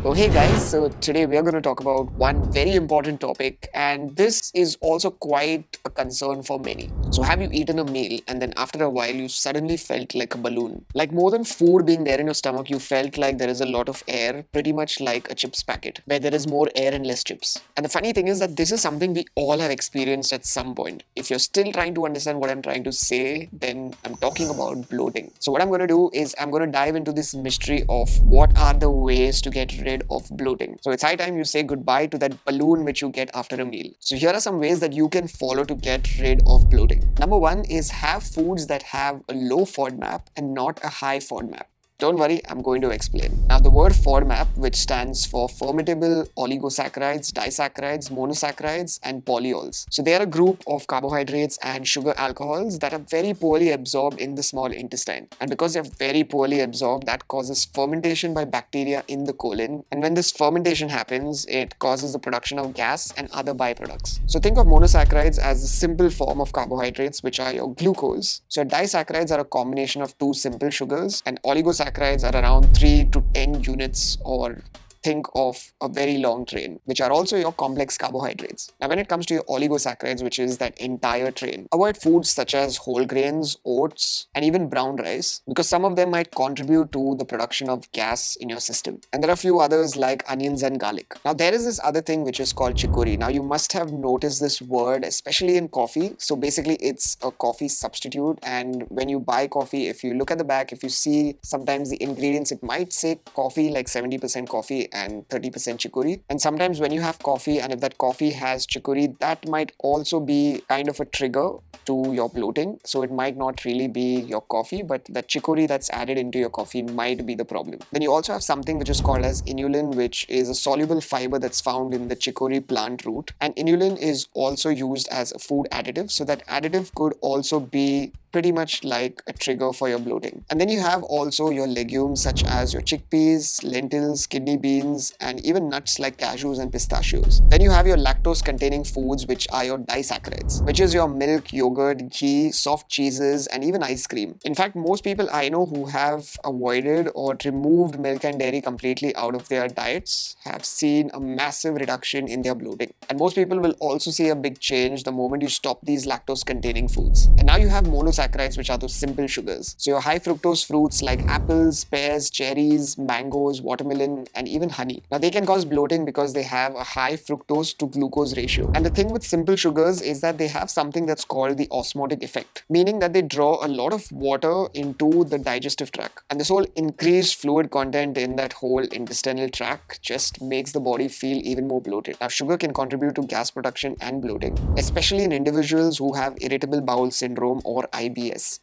Oh, hey guys, so today we are going to talk about one very important topic, and this is also quite a concern for many. So, have you eaten a meal and then after a while you suddenly felt like a balloon? Like more than food being there in your stomach, you felt like there is a lot of air, pretty much like a chips packet, where there is more air and less chips. And the funny thing is that this is something we all have experienced at some point. If you're still trying to understand what I'm trying to say, then I'm talking about bloating. So, what I'm going to do is I'm going to dive into this mystery of what are the ways to get rid of bloating. So it's high time you say goodbye to that balloon which you get after a meal. So here are some ways that you can follow to get rid of bloating. Number one is have foods that have a low FODMAP and not a high FODMAP. Don't worry, I'm going to explain. Now, the word FODMAP, which stands for fermentable oligosaccharides, disaccharides, monosaccharides, and polyols. So they are a group of carbohydrates and sugar alcohols that are very poorly absorbed in the small intestine. And because they're very poorly absorbed, that causes fermentation by bacteria in the colon. And when this fermentation happens, it causes the production of gas and other byproducts. So think of monosaccharides as a simple form of carbohydrates, which are your glucose. So disaccharides are a combination of two simple sugars, and oligosaccharides are around 3 to 10 units, or think of a very long train, which are also your complex carbohydrates. Now, when it comes to your oligosaccharides, which is that entire train, avoid foods such as whole grains, oats, and even brown rice, because some of them might contribute to the production of gas in your system. And there are a few others like onions and garlic. Now, there is this other thing which is called chicory. Now, you must have noticed this word, especially in coffee. So basically, it's a coffee substitute. And when you buy coffee, if you look at the back, if you see sometimes the ingredients, it might say coffee, like 70% coffee and 30% chicory. And sometimes when you have coffee and if that coffee has chicory, that might also be kind of a trigger to your bloating. So it might not really be your coffee, but the chicory that's added into your coffee might be the problem. Then you also have something which is called as inulin, which is a soluble fiber that's found in the chicory plant root. And inulin is also used as a food additive. So that additive could also be pretty much like a trigger for your bloating. And then you have also your legumes such as your chickpeas, lentils, kidney beans, and even nuts like cashews and pistachios. Then you have your lactose containing foods, which are your disaccharides, which is your milk, yogurt, ghee, soft cheeses, and even ice cream. In fact, most people I know who have avoided or removed milk and dairy completely out of their diets have seen a massive reduction in their bloating. And most people will also see a big change the moment you stop these lactose containing foods. And now you have monosaccharides, which are those simple sugars. So your high fructose fruits like apples, pears, cherries, mangoes, watermelon, and even honey. Now they can cause bloating because they have a high fructose to glucose ratio. And the thing with simple sugars is that they have something that's called the osmotic effect, meaning that they draw a lot of water into the digestive tract. And this whole increased fluid content in that whole intestinal tract just makes the body feel even more bloated. Now sugar can contribute to gas production and bloating, especially in individuals who have irritable bowel syndrome or IBS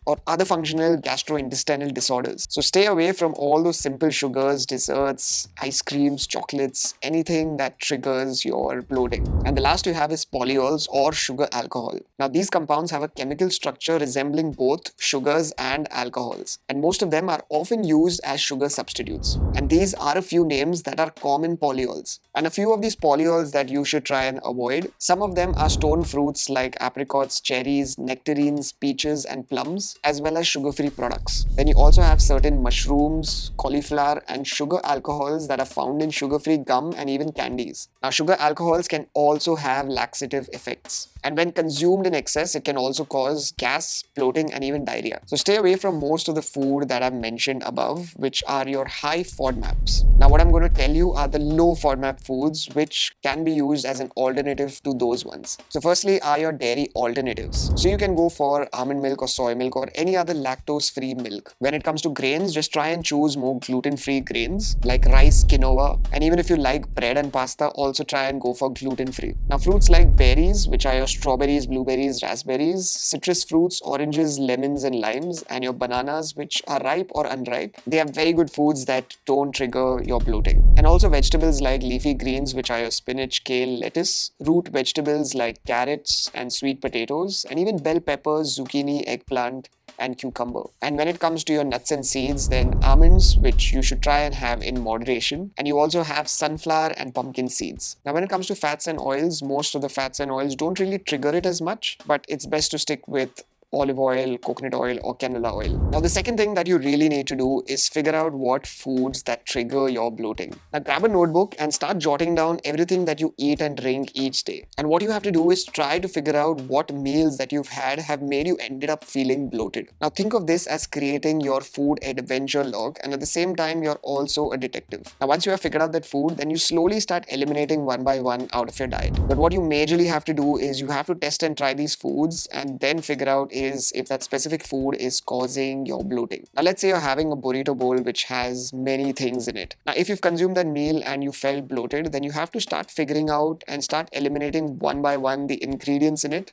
or other functional gastrointestinal disorders. So stay away from all those simple sugars, desserts, ice creams, chocolates, anything that triggers your bloating. And the last you have is polyols or sugar alcohol. Now these compounds have a chemical structure resembling both sugars and alcohols, and most of them are often used as sugar substitutes. And these are a few names that are common polyols. And a few of these polyols that you should try and avoid. Some of them are stone fruits like apricots, cherries, nectarines, peaches, and plums, as well as sugar-free products. Then you also have certain mushrooms, cauliflower, and sugar alcohols that are found in sugar-free gum and even candies. Now, sugar alcohols can also have laxative effects. And when consumed in excess, it can also cause gas, bloating, and even diarrhea. So stay away from most of the food that I've mentioned above, which are your high FODMAPs. Now, what I'm going to tell you are the low FODMAP foods, which can be used as an alternative to those ones. So firstly are your dairy alternatives. So you can go for almond milk or soy milk or any other lactose-free milk. When it comes to grains, just try and choose more gluten-free grains like rice, quinoa, and even if you like bread and pasta, also try and go for gluten-free. Now fruits like berries, which are your strawberries, blueberries, raspberries, citrus fruits, oranges, lemons, and limes, and your bananas, which are ripe or unripe, they are very good foods that don't trigger your bloating. And also vegetables like leafy greens, which are your spinach, kale, lettuce, root vegetables like carrots and sweet potatoes, and even bell peppers, zucchini, eggplant, and cucumber. And when it comes to your nuts and seeds, then almonds, which you should try and have in moderation. And you also have sunflower and pumpkin seeds. Now, when it comes to fats and oils, most of the fats and oils don't really trigger it as much, but it's best to stick with olive oil, coconut oil, or canola oil. Now, the second thing that you really need to do is figure out what foods that trigger your bloating. Now, grab a notebook and start jotting down everything that you eat and drink each day. And what you have to do is try to figure out what meals that you've had have made you ended up feeling bloated. Now, think of this as creating your food adventure log, and at the same time, you're also a detective. Now, once you have figured out that food, then you slowly start eliminating one by one out of your diet. But what you majorly have to do is you have to test and try these foods and then figure out is if that specific food is causing your bloating. Now, let's say you're having a burrito bowl which has many things in it. Now, if you've consumed that meal and you felt bloated, then you have to start figuring out and start eliminating one by one the ingredients in it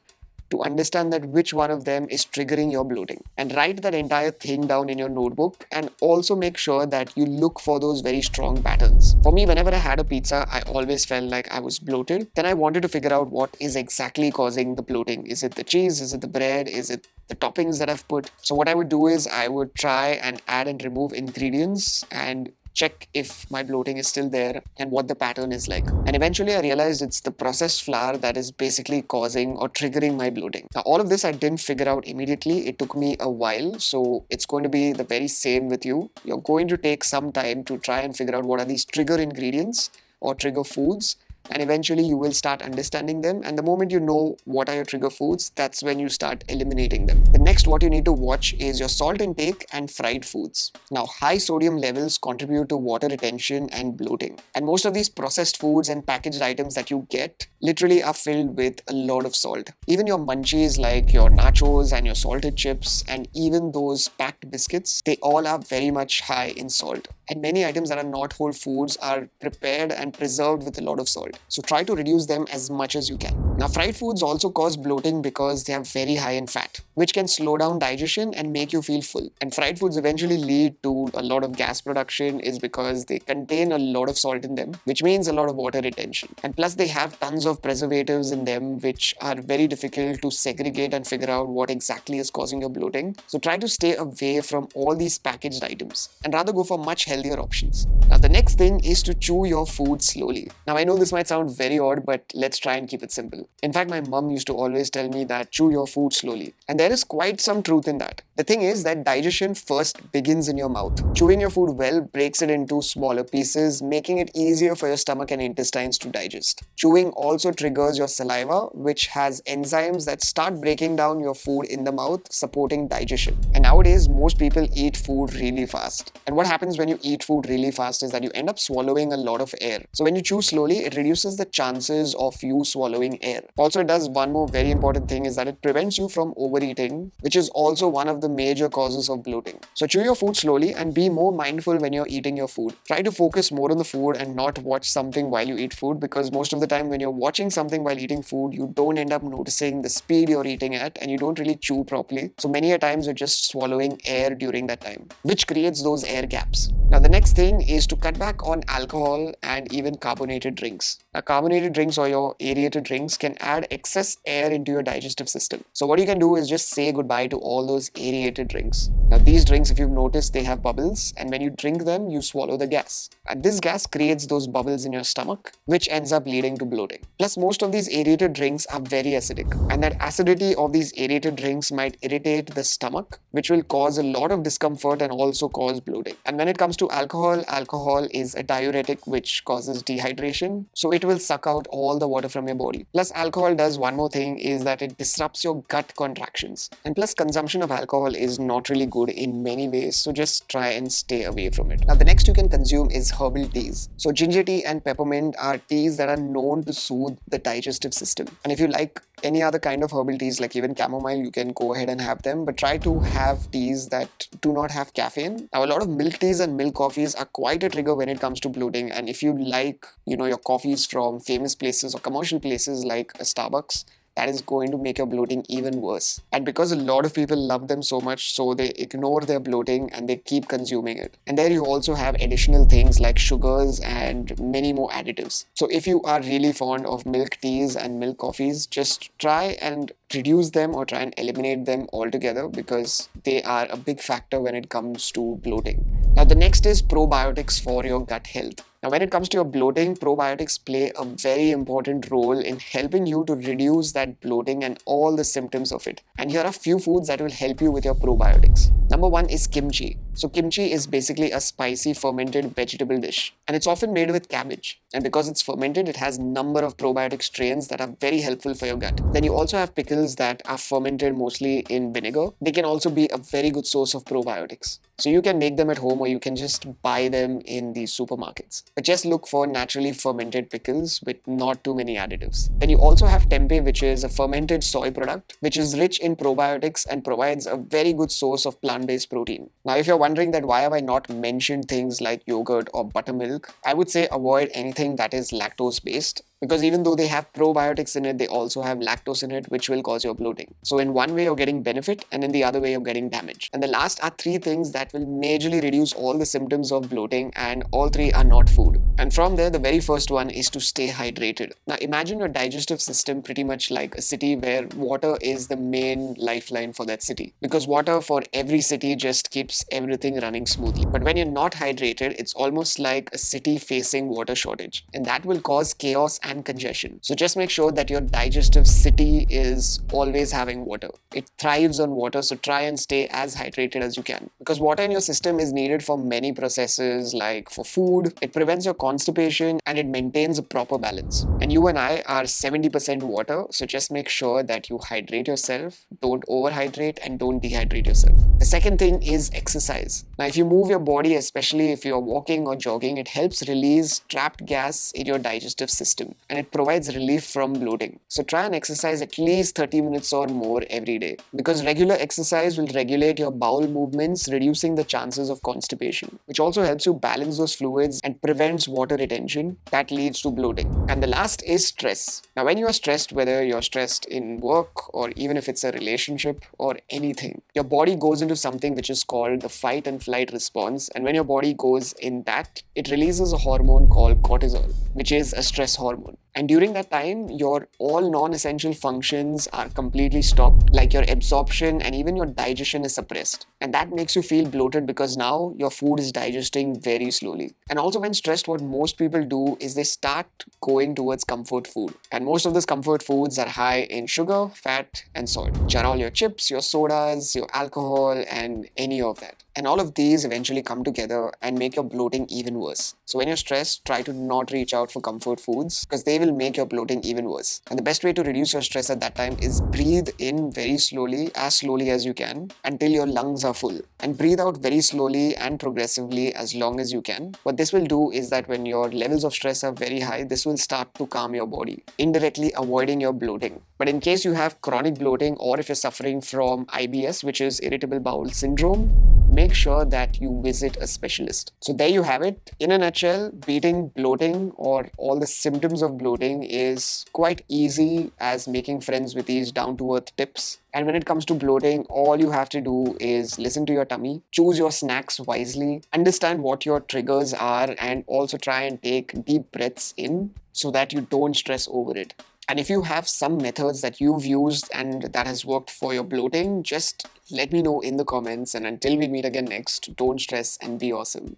to understand that which one of them is triggering your bloating, and write that entire thing down in your notebook, and also make sure that you look for those very strong patterns. For me, whenever I had a pizza, I always felt like I was bloated. Then I wanted to figure out what is exactly causing the bloating. Is it the cheese? Is it the bread? Is it the toppings that I've put? So what I would do is I would try and add and remove ingredients and check if my bloating is still there and what the pattern is like. And eventually I realized it's the processed flour that is basically causing or triggering my bloating. Now, all of this I didn't figure out immediately. It took me a while. So it's going to be the very same with you. You're going to take some time to try and figure out what are these trigger ingredients or trigger foods, and eventually you will start understanding them. And the moment you know what are your trigger foods, that's when you start eliminating them. The next, what you need to watch is your salt intake and fried foods. Now, high sodium levels contribute to water retention and bloating, and most of these processed foods and packaged items that you get literally are filled with a lot of salt. Even your munchies like your nachos and your salted chips and even those packed biscuits, they all are very much high in salt. And many items that are not whole foods are prepared and preserved with a lot of salt. So try to reduce them as much as you can. Now, fried foods also cause bloating because they are very high in fat, which can slow down digestion and make you feel full. And fried foods eventually lead to a lot of gas production is because they contain a lot of salt in them, which means a lot of water retention. And plus they have tons of preservatives in them, which are very difficult to segregate and figure out what exactly is causing your bloating. So try to stay away from all these packaged items and rather go for much healthier options. Now, the next thing is to chew your food slowly. Now, I know this might sound very odd, but let's try and keep it simple. In fact, my mom used to always tell me that chew your food slowly. And there is quite some truth in that. The thing is that digestion first begins in your mouth. Chewing your food well breaks it into smaller pieces, making it easier for your stomach and intestines to digest. Chewing also triggers your saliva, which has enzymes that start breaking down your food in the mouth, supporting digestion. And nowadays, most people eat food really fast. And what happens when you eat food really fast is that you end up swallowing a lot of air. So when you chew slowly, it reduces the chances of you swallowing air. Also, it does one more very important thing is that it prevents you from overeating, which is also one of the major causes of bloating. So chew your food slowly and be more mindful when you're eating your food. Try to focus more on the food and not watch something while you eat food, because most of the time when you're watching something while eating food, you don't end up noticing the speed you're eating at and you don't really chew properly. So many a times you're just swallowing air during that time, which creates those air gaps. Now, the next thing is to cut back on alcohol and even carbonated drinks. Now, carbonated drinks or your aerated drinks can add excess air into your digestive system. So what you can do is just say goodbye to all those aerated drinks. Now, these drinks, if you've noticed, they have bubbles, and when you drink them, you swallow the gas. And this gas creates those bubbles in your stomach, which ends up leading to bloating. Plus, most of these aerated drinks are very acidic, and that acidity of these aerated drinks might irritate the stomach, which will cause a lot of discomfort and also cause bloating. And when it comes to alcohol, alcohol is a diuretic which causes dehydration, so it will suck out all the water from your body. Plus, alcohol does one more thing is that it disrupts your gut contractions. And plus, consumption of alcohol is not really good in many ways, so just try and stay away from it. Now, the next you can consume is herbal teas. So ginger tea and peppermint are teas that are known to soothe the digestive system. And if you like any other kind of herbal teas, like even chamomile, you can go ahead and have them, but try to have teas that do not have caffeine. Now, a lot of milk teas and milk coffees are quite a trigger when it comes to bloating, and if you like, your coffees from famous places or commercial places like a Starbucks, that is going to make your bloating even worse. And because a lot of people love them so much, so they ignore their bloating and they keep consuming it. And there you also have additional things like sugars and many more additives. So if you are really fond of milk teas and milk coffees, just try and reduce them or try and eliminate them altogether, because they are a big factor when it comes to bloating. Now, the next is probiotics for your gut health. Now, when it comes to your bloating, probiotics play a very important role in helping you to reduce that bloating and all the symptoms of it. And here are a few foods that will help you with your probiotics. Number one is kimchi. So kimchi is basically a spicy fermented vegetable dish, and it's often made with cabbage. And because it's fermented, it has a number of probiotic strains that are very helpful for your gut. Then you also have pickles that are fermented mostly in vinegar. They can also be a very good source of probiotics. So you can make them at home or you can just buy them in the supermarkets. But just look for naturally fermented pickles with not too many additives. Then you also have tempeh, which is a fermented soy product, which is rich in probiotics and provides a very good source of plant-based protein. Now, if you're wondering that why have I not mentioned things like yogurt or buttermilk, I would say avoid anything that is lactose-based, because even though they have probiotics in it, they also have lactose in it, which will cause your bloating. So in one way, you're getting benefit, and in the other way, you're getting damage. And the last are three things that will majorly reduce all the symptoms of bloating, and all three are not food. And from there, the very first one is to stay hydrated. Now imagine your digestive system pretty much like a city where water is the main lifeline for that city, because water for every city just keeps everything running smoothly. But when you're not hydrated, it's almost like a city facing water shortage, and that will cause chaos and congestion. So just make sure that your digestive city is always having water. It thrives on water, so try and stay as hydrated as you can, because water in your system is needed for many processes, like for food. It prevents your constipation and it maintains a proper balance. And you and I are 70% water, so just make sure that you hydrate yourself, don't overhydrate, and don't dehydrate yourself. The second thing is exercise. Now, if you move your body, especially if you're walking or jogging, it helps release trapped gas in your digestive system, and it provides relief from bloating. So try and exercise at least 30 minutes or more every day, because regular exercise will regulate your bowel movements, reducing the chances of constipation, which also helps you balance those fluids and prevents water retention that leads to bloating. And the last is stress. Now, when you are stressed, whether you're stressed in work or even if it's a relationship or anything, your body goes into something which is called the fight and flight response. And when your body goes in that, it releases a hormone called cortisol, which is a stress hormone. And during that time, your all non-essential functions are completely stopped, like your absorption and even your digestion is suppressed. And that makes you feel bloated because now your food is digesting very slowly. And also when stressed, what most people do is they start going towards comfort food. And most of those comfort foods are high in sugar, fat, and salt, which are all your chips, your sodas, your alcohol, and any of that. And all of these eventually come together and make your bloating even worse. So when you're stressed, try to not reach out for comfort foods because they will make your bloating even worse. And the best way to reduce your stress at that time is breathe in very slowly, as slowly as you can, until your lungs are full. And breathe out very slowly and progressively as long as you can. What this will do is that when your levels of stress are very high, this will start to calm your body, indirectly avoiding your bloating. But in case you have chronic bloating or if you're suffering from IBS, which is irritable bowel syndrome, make sure that you visit a specialist. So there you have it. In a nutshell, beating bloating or all the symptoms of bloating is quite easy as making friends with these down-to-earth tips. And when it comes to bloating, all you have to do is listen to your tummy, choose your snacks wisely, understand what your triggers are, and also try and take deep breaths in so that you don't stress over it. And if you have some methods that you've used and that has worked for your bloating, just let me know in the comments. And until we meet again next, don't stress and be awesome.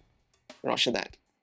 Rocher that.